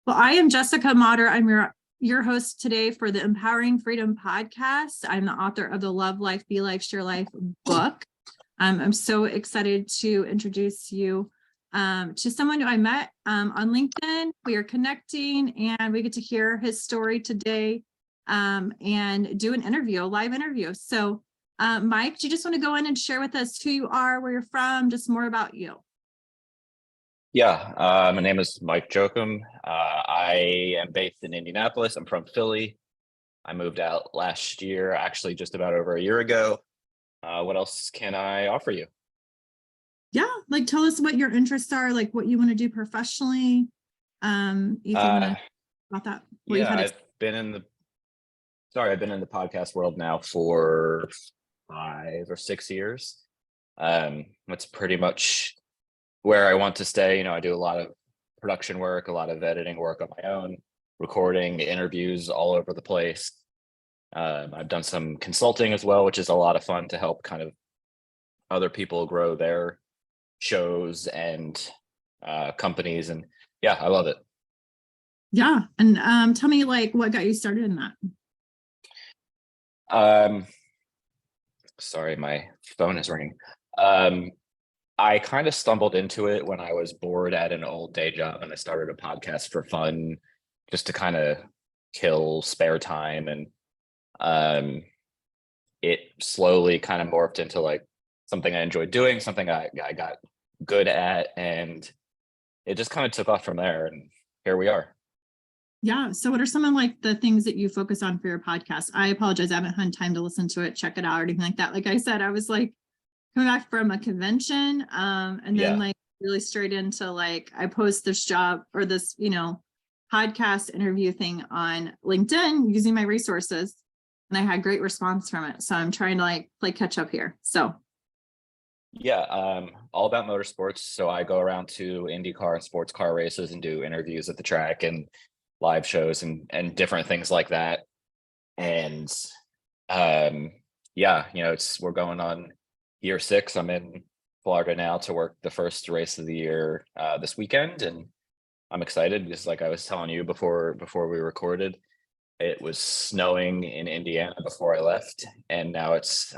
Well, I am Jessica Motter. I'm your host today for the Empowering Freedom podcast. I'm the author of the Love Life, Be Life, Share Life book. I'm so excited to introduce you to someone who I met on LinkedIn. We are connecting and we get to hear his story today and do an interview, a live interview. So Mike, do you just want to go in and share with us who you are, where you're from, just more about you? Yeah, my name is Mike Joachim. I am based in Indianapolis. I'm from Philly. I moved out last year, actually just about over a year ago. What else can I offer you? Yeah, like tell us what your interests are, like what you want to do professionally. You can about that. Yeah, I've been in the podcast world now for 5 or 6 years. That's pretty much where I want to stay. I do a lot of production work, a lot of editing work on my own, recording interviews all over the place. I've done some consulting as well, which is a lot of fun to help kind of other people grow their shows and companies. And yeah, I love it. Yeah. And tell me like what got you started in that? Sorry, my phone is ringing. I kind of stumbled into it when I was bored at an old day job, and I started a podcast for fun, just to kind of kill spare time. And it slowly kind of morphed into like something I enjoyed doing, something I got good at, and it just kind of took off from there. And here we are. Yeah. So what are some of like the things that you focus on for your podcast? I apologize. I haven't had time to listen to it, check it out or anything like that. Like I said, I was like coming back from a convention and then like really straight into like I post this job or this, podcast interview thing on LinkedIn using my resources, and I had great response from it. So I'm trying to like play catch up here. So yeah, all about motorsports. So I go around to IndyCar and sports car races and do interviews at the track and live shows and different things like that. And we're going on year 6. I'm in Florida now to work the first race of the year this weekend, and I'm excited because, like I was telling you before we recorded, it was snowing in Indiana before I left, and now it's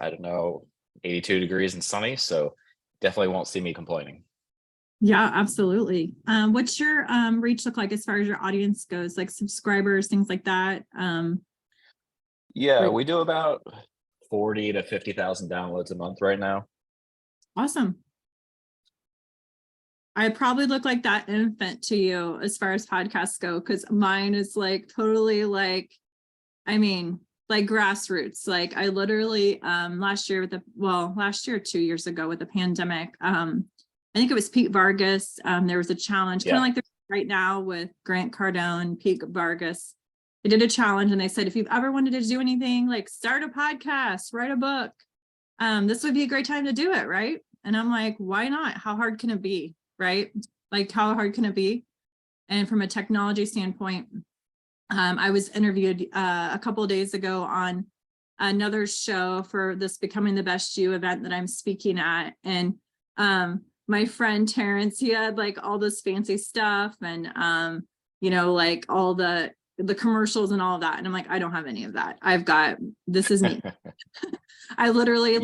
82 degrees and sunny, so definitely won't see me complaining. Yeah, absolutely. What's your reach look like as far as your audience goes, like subscribers, things like that? We do about 40 to 50,000 downloads a month right now. Awesome. I probably look like that infant to you as far as podcasts go, because mine is like totally like, like grassroots. Like I literally last year 2 years ago with the pandemic, I think it was Pete Vargas. There was a challenge, kind of like there's right now with Grant Cardone, Pete Vargas. They did a challenge and they said, if you've ever wanted to do anything, like start a podcast, write a book, this would be a great time to do it, right? And I'm like, why not? How hard can it be, right? Like, how hard can it be? And from a technology standpoint, I was interviewed a couple of days ago on another show for this Becoming the Best You event that I'm speaking at. And my friend Terrence, he had like all this fancy stuff and, like all the commercials and all of that. And I'm like, I don't have any of that. This is me. I literally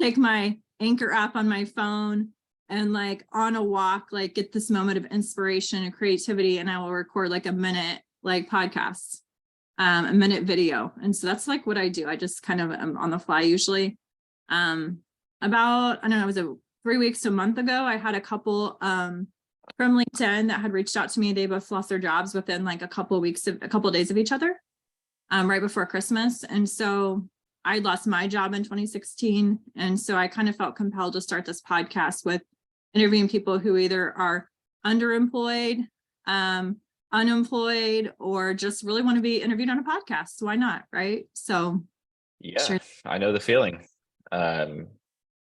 take my Anchor app on my phone and like on a walk, like get this moment of inspiration and creativity. And I will record like a minute, like podcasts, a minute video. And so that's like what I do. I just kind of am on the fly usually. It was 3 weeks to a month ago, I had a couple from LinkedIn that had reached out to me. They both lost their jobs within like a couple of days of each other, right before Christmas. And so I lost my job in 2016. And so I kind of felt compelled to start this podcast with interviewing people who either are underemployed, unemployed, or just really want to be interviewed on a podcast. So why not? Right. So yeah, sure. I know the feeling. I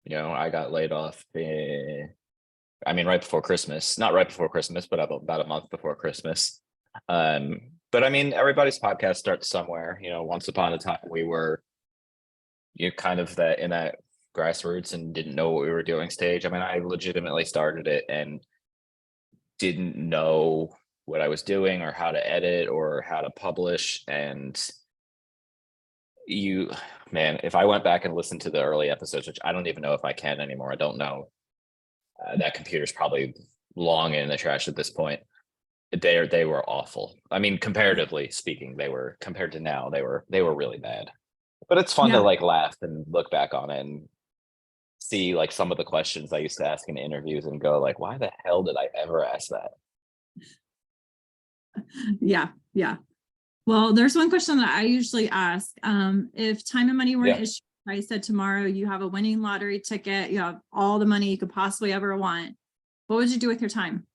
got laid off right before Christmas, not right before Christmas, but about a month before Christmas. But everybody's podcast starts somewhere. Once upon a time we were kind of in that grassroots and didn't know what we were doing stage. I legitimately started it and didn't know what I was doing or how to edit or how to publish. And you, man, if I went back and listened to the early episodes, which I don't even know if I can anymore, I don't know. That computer's probably long in the trash at this point. They were awful. I mean, comparatively speaking, they were, compared to now, they were really bad. But it's fun to Yeah. like laugh and look back on it and see like some of the questions I used to ask in interviews and go like, why the hell did I ever ask that? Yeah. Yeah. Well, there's one question that I usually ask. If time and money were an Yeah, issue, I said tomorrow you have a winning lottery ticket, you have all the money you could possibly ever want. What would you do with your time?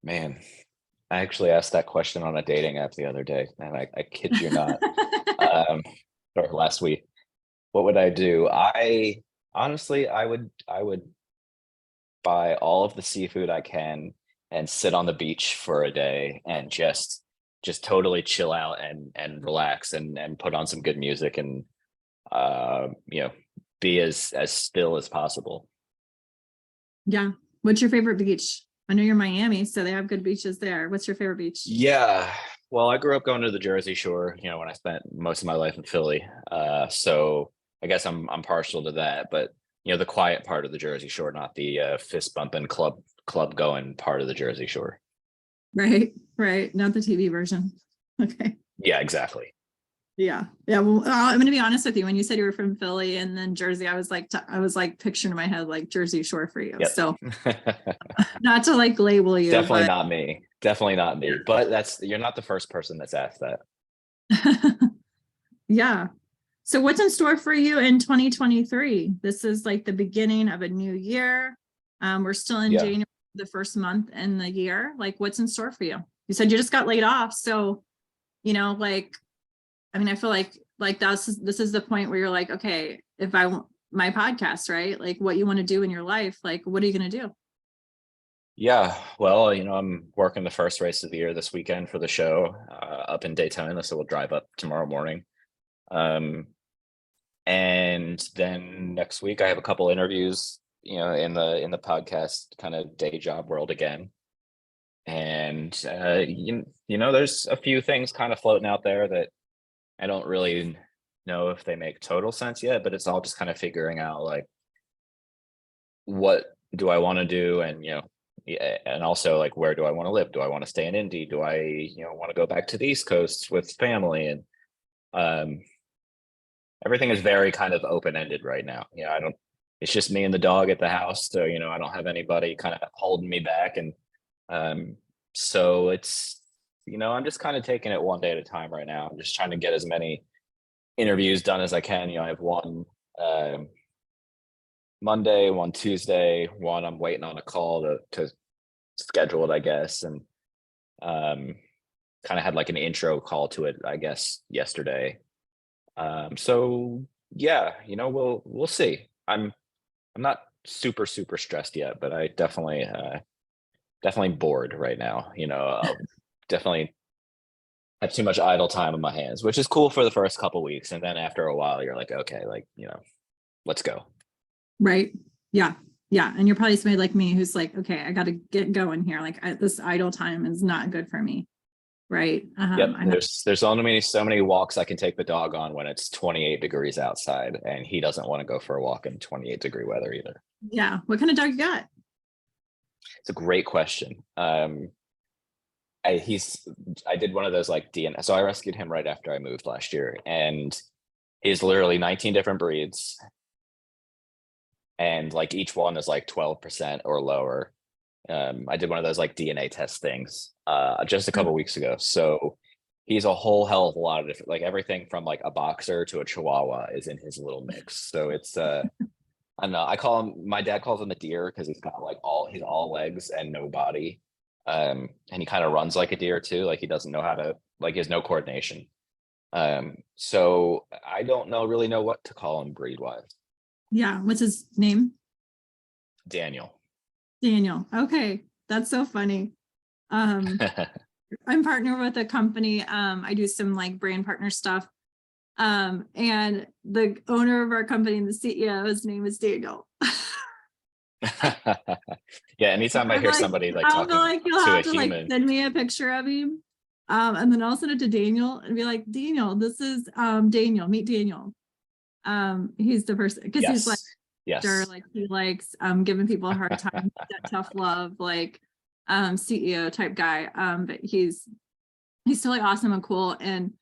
man. I actually asked that question on a dating app the other day, and I kid you not, um, or last week. What would I do? I honestly, I would buy all of the seafood I can and sit on the beach for a day and just totally chill out and relax and put on some good music and you know, be as still as possible. Yeah. What's your favorite beach? I know you're Miami, so they have good beaches there. What's your favorite beach? Yeah. Well, I grew up going to the Jersey Shore, you know, when I spent most of my life in Philly. So I guess I'm partial to that, but you know, the quiet part of the Jersey Shore, not the fist bumping club going part of the Jersey Shore. Right. Right. Not the TV version. Okay. Yeah, exactly. Yeah. Yeah. Well, I'm going to be honest with you. When you said you were from Philly and then Jersey, I was like picturing in my head like Jersey Shore for you. Yep. So not to like label you, Definitely but not me. Definitely not me. But you're not the first person that's asked that. yeah. So what's in store for you in 2023? This is like the beginning of a new year. We're still in Yeah. January, the first month in the year. Like what's in store for you? You said you just got laid off. So, like, I mean, I feel like this is the point where you're like, okay, if I want my podcast, right? Like what you want to do in your life, like what are you going to do? Yeah. Well, you know, I'm working the first race of the year this weekend for the show up in Daytona. So we'll drive up tomorrow morning. Um, and then next week I have a couple interviews, you know, in the podcast kind of day job world again. And you know, there's a few things kind of floating out there that I don't really know if they make total sense yet, but it's all just kind of figuring out like what do I want to do, and you know, yeah, and also like where do I want to live? Do I want to stay in Indy? Do I, you know, want to go back to the East Coast with family? And um everything is very kind of open-ended right now. You know, I don't, it's just me and the dog at the house. So, you know, I don't have anybody kind of holding me back. And um, so it's, you know, I'm just kind of taking it one day at a time right now. I'm just trying to get as many interviews done as I can. You know, I have one um Monday, one Tuesday, one I'm waiting on a call to schedule it, I guess. And um kind of had like an intro call to it, I guess, yesterday. So yeah, you know, we'll see. I'm not super stressed yet, but I definitely bored right now. You know, definitely have too much idle time on my hands, which is cool for the first couple weeks, and then after a while, you're like, okay, like, you know, let's go. Right. Yeah. Yeah. And you're probably somebody like me who's like, okay, I got to get going here. Like this idle time is not good for me. Right. Yep, I'm not, there's only so many walks I can take the dog on when it's 28 degrees outside, and he doesn't want to go for a walk in 28-degree weather either. yeah. What kind of dog you got? It's a great question. I did one of those like DNA. So I rescued him right after I moved last year, and he's literally 19 different breeds, and like each one is like 12% or lower. I did one of those like DNA test things just a couple weeks ago. So he's a whole hell of a lot of different, like everything from like a boxer to a chihuahua is in his little mix. So it's I don't know. I call him, my dad calls him a deer because he's got like he's all legs and no body. And he kind of runs like a deer too. Like he doesn't know how to, like he has no coordination. So I don't really know what to call him breed wise. Yeah. What's his name? Daniel. Daniel. Okay. That's so funny. Um, I'm partnered with a company. I do some like brand partner stuff. And the owner of our company, the CEO, his name is Daniel. Yeah, anytime I I'm hear like, somebody like I'll be talking like, you'll to a have to like human, send me a picture of him. And then I'll send it to Daniel and be like, Daniel, this is Daniel, meet Daniel. He's the person because he's like, yes, yes. like he likes giving people a hard time, that tough love, like CEO type guy. But he's totally awesome and cool. And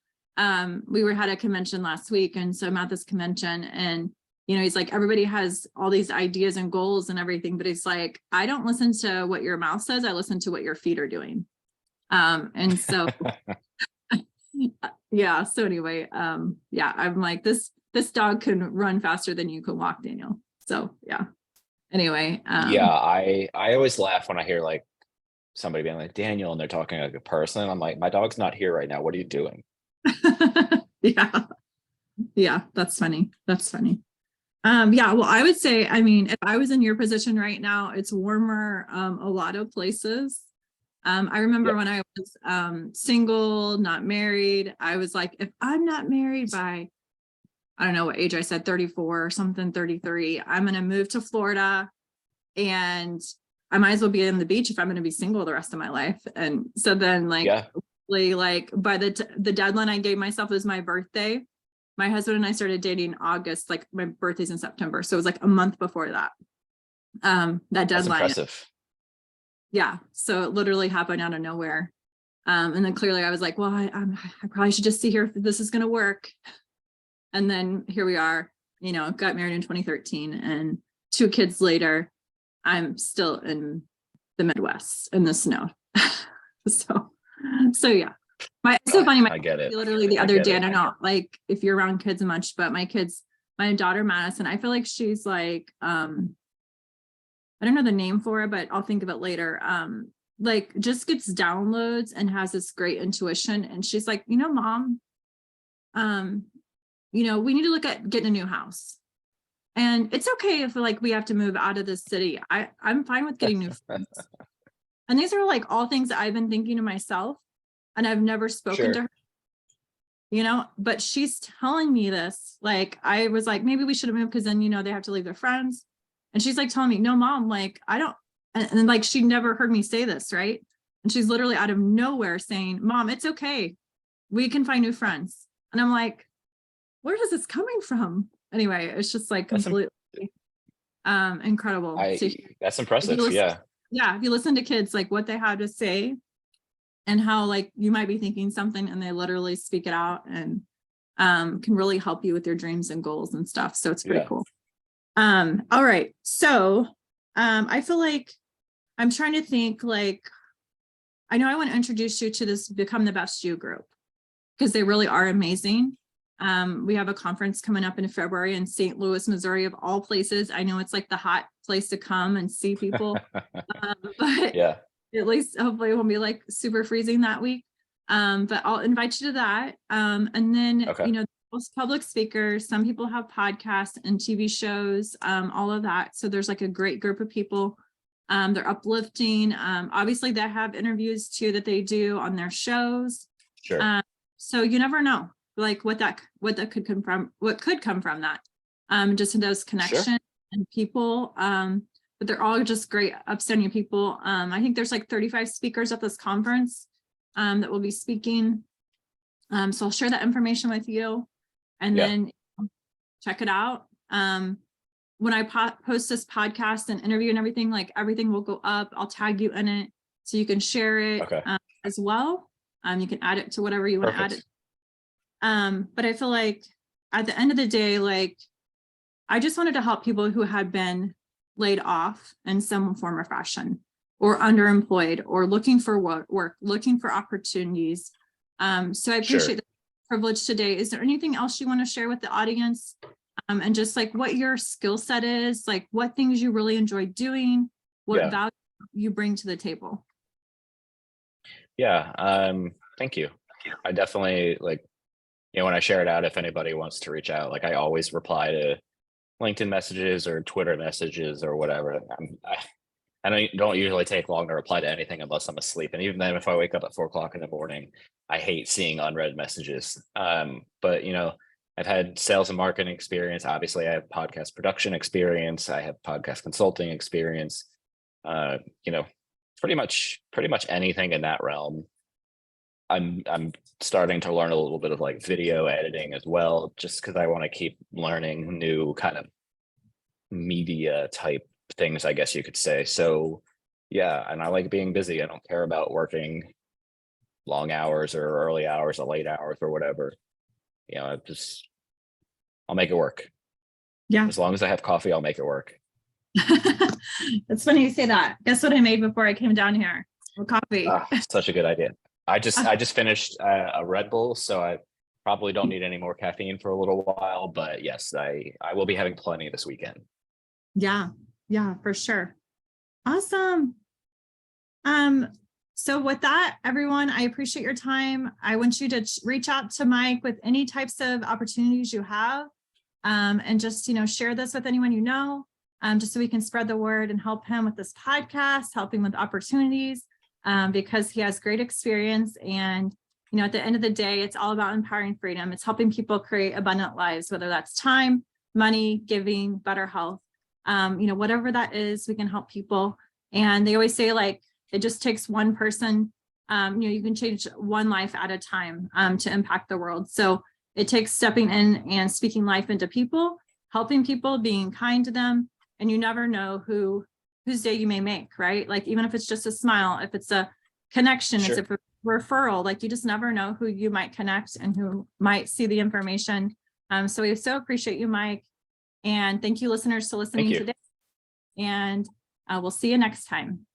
we had a convention last week, and so I'm at this convention, and he's like, everybody has all these ideas and goals and everything, but it's like, I don't listen to what your mouth says, I listen to what your feet are doing. And so yeah, so anyway, yeah, I'm like, this dog can run faster than you can walk, Daniel. So yeah, anyway. Yeah, I always laugh when I hear like somebody being like Daniel and they're talking like a person. I'm like, my dog's not here right now. What are you doing? Yeah, that's funny. Yeah, well, I would say, I mean, if I was in your position right now, it's warmer a lot of places. I remember when I was single, not married, I was like, if I'm not married by, I don't know what age I said, 34 or something, 33, I'm going to move to Florida, and I might as well be in the beach if I'm going to be single the rest of my life. And so then like by the deadline I gave myself was my birthday. My husband and I started dating August, like my birthday's in September. So it was like a month before that. That deadline. That's impressive. Yeah. So it literally happened out of nowhere. And then clearly I was like, well, I probably should just see here if this is going to work. And then here we are, got married in 2013, and 2 kids later, I'm still in the Midwest in the snow. so yeah. It's so funny. I get it. Literally the other day, I don't know, like if you're around kids much, but my daughter Madison, I feel like she's like, I don't know the name for it, but I'll think of it later. Like just gets downloads and has this great intuition. And she's like, Mom, we need to look at getting a new house. And it's okay if like we have to move out of the city. I'm fine with getting new friends. And these are like all things that I've been thinking to myself, and I've never spoken to her, but she's telling me this. Like, I was like, maybe we should have moved because then, they have to leave their friends. And she's like telling me, no, Mom, like, I don't, and like, she never heard me say this. Right. And she's literally out of nowhere saying, Mom, it's okay. We can find new friends. And I'm like, where is this coming from? Anyway, it's just like completely incredible. That's impressive. Yeah. Yeah. If you listen to kids, like what they have to say and how like you might be thinking something and they literally speak it out, and can really help you with your dreams and goals and stuff. So it's pretty cool. All right. So I feel like I'm trying to think, like, I know I want to introduce you to this Become the Best You group, because they really are amazing. We have a conference coming up in February in St. Louis, Missouri, of all places. I know it's like the hot place to come and see people, but at least hopefully it won't be like super freezing that week. But I'll invite you to that. And then, most public speakers, some people have podcasts and TV shows, all of that. So there's like a great group of people. They're uplifting. Obviously they have interviews too that they do on their shows. Sure. So you never know like what could come from that. Just in those connections and people. But they're all just great, upstanding people. I think there's like 35 speakers at this conference that will be speaking. So I'll share that information with you, and then check it out. When I post this podcast and interview and everything, like everything will go up. I'll tag you in it so you can share it as well. You can add it to whatever you want to add it. But I feel like at the end of the day, like I just wanted to help people who had been laid off in some form or fashion, or underemployed, or looking for work, looking for opportunities. So I appreciate the privilege today. Is there anything else you want to share with the audience? And just like what your skill set is, like what things you really enjoy doing, what value you bring to the table? Thank you. I definitely when I share it out, if anybody wants to reach out, like I always reply to LinkedIn messages or Twitter messages or whatever. I don't usually take long to reply to anything unless I'm asleep. And even then, if I wake up at 4 o'clock in the morning, I hate seeing unread messages. But I've had sales and marketing experience. Obviously, I have podcast production experience. I have podcast consulting experience. You know, pretty much anything in that realm. I'm starting to learn a little bit of like video editing as well, just because I want to keep learning new kind of media type things, I guess you could say. So yeah, and I like being busy. I don't care about working long hours or early hours or late hours or whatever. You know, I'll make it work. Yeah. As long as I have coffee, I'll make it work. It's funny you say that. Guess what I made before I came down here? Well, coffee. Such a good idea. I just finished a Red Bull, so I probably don't need any more caffeine for a little while. But yes, I will be having plenty this weekend. Yeah, for sure. Awesome. So with that, everyone, I appreciate your time. I want you to reach out to Mike with any types of opportunities you have, and just, share this with anyone you know, just so we can spread the word and help him with this podcast, help him with opportunities, because he has great experience. And, at the end of the day, it's all about empowering freedom. It's helping people create abundant lives, whether that's time, money, giving, better health, whatever that is, we can help people. And they always say, like, it just takes one person, you can change one life at a time, to impact the world. So it takes stepping in and speaking life into people, helping people, being kind to them. And you never know whose day you may make, right? Like, even if it's just a smile, if it's a connection, Sure. it's a referral, like, you just never know who you might connect and who might see the information. So we so appreciate you, Mike. And thank you, listeners, to listening today. And we'll see you next time.